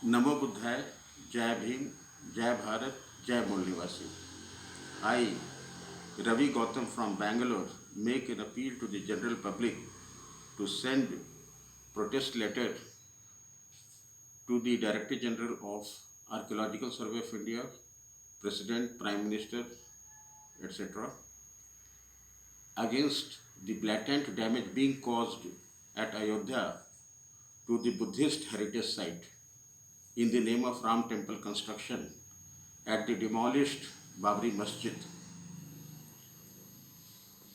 नमो बुद्धाय, जय भीम, जय भारत, जय मूल निवासी. I, Ravi Gautam from Bangalore, make an appeal to the general public to send protest letter to the Director General of Archaeological Survey of India, President, Prime Minister, etc., against the blatant damage being caused at Ayodhya to the Buddhist heritage site in the name of Ram temple construction at the demolished Babri Masjid.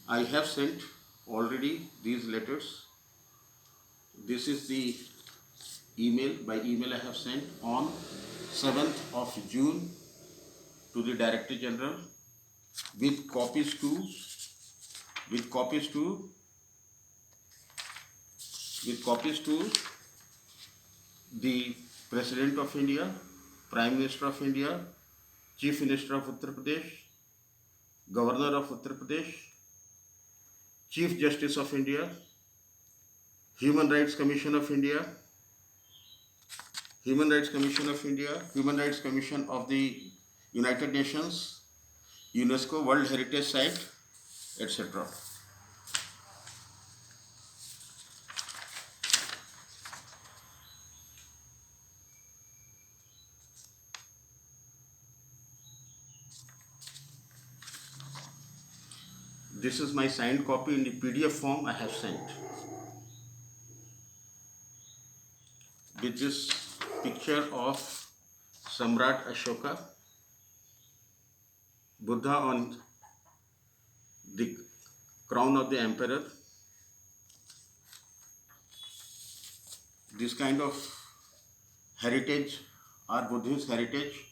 I have sent already these letters. This is the email. By email I have sent on 7th of June to the Director General with copies to with copies to with copies to the President of India, Prime Minister of India, Chief Minister of Uttar Pradesh, Governor of Uttar Pradesh, Chief Justice of India, Human Rights Commission of India, Human Rights Commission of India, Human Rights Commission of the United Nations, UNESCO World Heritage Site, etc. This is my signed copy in the PDF form I have sent. With this picture of Samrat Ashoka, Buddha on the crown of the emperor. This kind of heritage or Buddhist heritage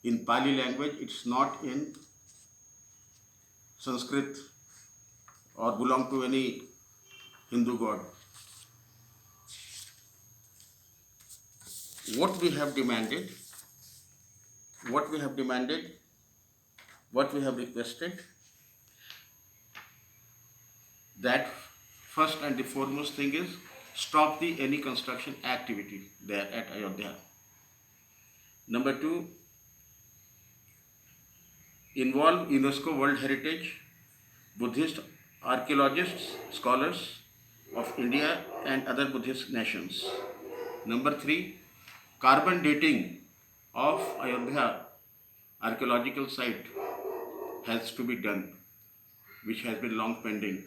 in Pali language, it's not in Sanskrit or belong to any Hindu god. What we have demanded, what we have requested, that first and the foremost thing is stop any construction activity there at Ayodhya. Number two, involve UNESCO World Heritage, Buddhist archaeologists, scholars of India and other Buddhist nations. Number three, carbon dating of Ayodhya archaeological site has to be done, which has been long pending.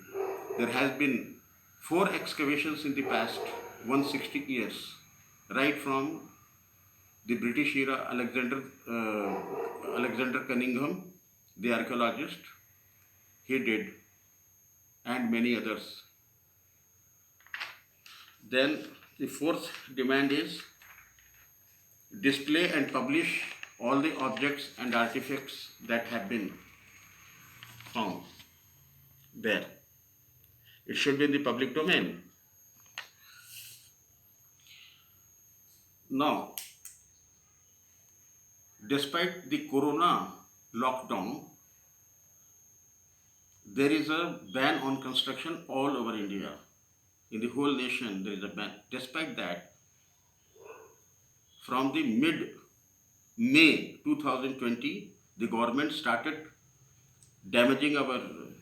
There has been 4 excavations in the past 160 years, right from the British era. Alexander Cunningham, the archaeologist, he did, and many others. Then the fourth demand is display and publish all the objects and artifacts that have been found there. It should be in the public domain. Now, despite the corona lockdown, there is a ban on construction all over India. In the whole nation, there is a ban. Despite that, from the mid-May 2020, the government started damaging our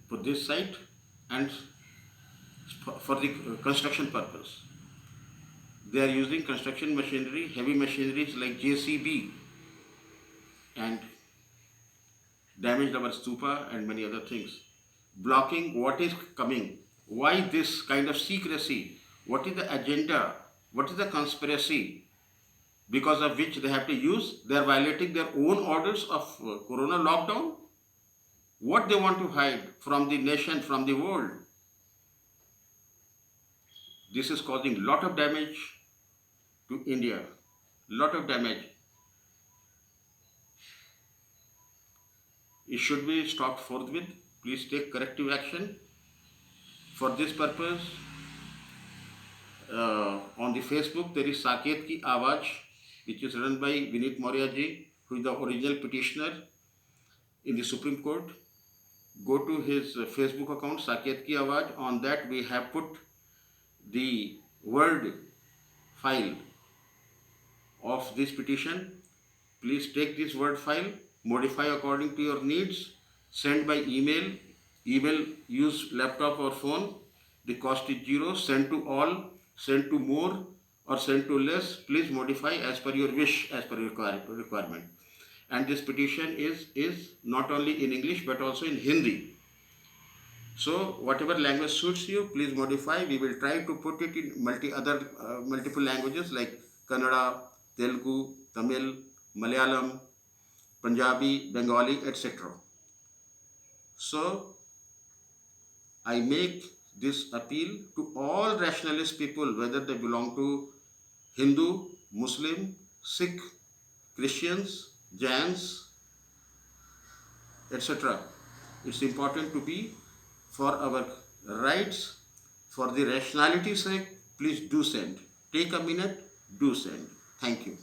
Buddhist site and for the construction purpose. They are using construction machinery, heavy machineries like JCB, and damaged our stupa and many other things. Blocking what is coming. Why this kind of secrecy? What is the agenda? What is the conspiracy because of which they have to use? They are violating their own orders of corona lockdown. What they want to hide from the nation, from the world? This is causing lot of damage to India. Lot of damage. It should be stopped forthwith. Please take corrective action. For this purpose, on the Facebook there is Saket Ki Awaaz, which is run by Vineet Maurya ji, who is the original petitioner in the Supreme Court. Go to his Facebook account, Saket Ki Awaaz. On that we have put the Word file of this petition. Please take this Word file, modify according to your needs, send by email. Email, use laptop or phone. The cost is zero. Send to all, send to more, or send to less. Please modify as per your wish, as per your requirement. And this petition is not only in English but also in Hindi. So whatever language suits you, please modify. We will try to put it in multiple languages like Kannada, Telugu, Tamil, Malayalam, Punjabi, Bengali, etc. So I make this appeal to all rationalist people, whether they belong to Hindu, Muslim, Sikh, Christians, Jains, etc. It's important to be for our rights, for the rationality's sake. Please do send. Take a minute, do send. Thank you.